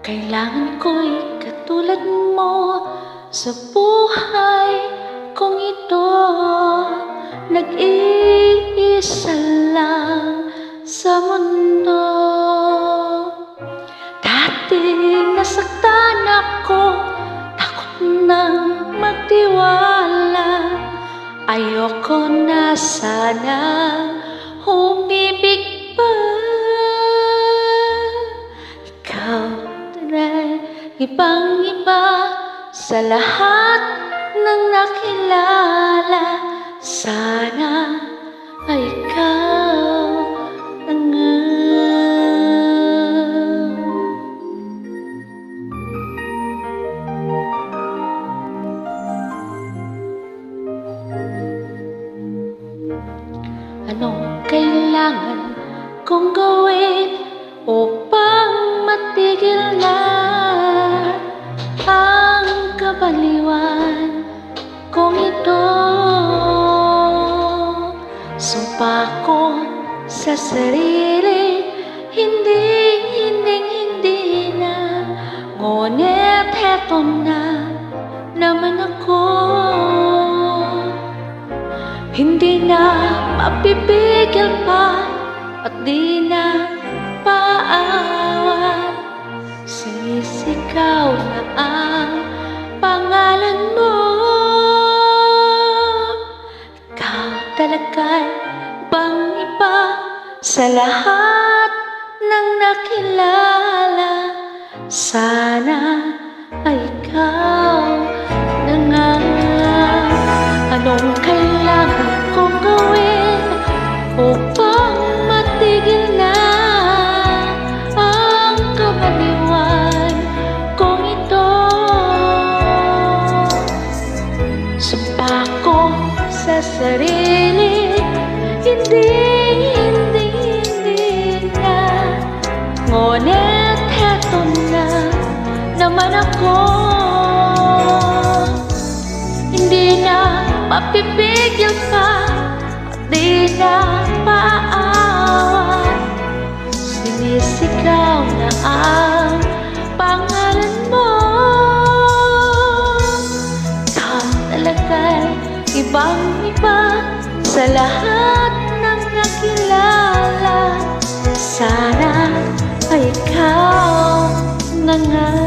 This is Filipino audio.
Kailangan ko'y katulad mo sa buhay kong ito. Nag-iisa lang sa mundo. Dating nasaktan ako, takot nang magtiwala. Ayoko na sana umibig pa. Ikaw tunay, ibang-iba sa lahat ng nakilala. Sana ay ikaw na nga. Anong kailangan kong gawin upang matigil na ang kabaliwan kong ito? Sumpa ko sa sarili, hindi na. Ngunit heto na naman ako. Hindi na mapipigil pa at di na paawat. Sinisigaw na ang pangalan mo. Ikaw talaga'y ibang-iba sa lahat ng nakilala. Sana ay ikaw na nga. Anong kailangan kong gawin upang matigil na ang kabaliwan kong ito? Sumpa ko sa sarili, hindi na. Ngunit heto na naman ako. Hindi na mapipigil pa at di na paawat. Sinisigaw na ang pangalan mo. Ikaw talaga'y ibang-iba sa lahat ng nakilala. Sana ay ikaw na nga.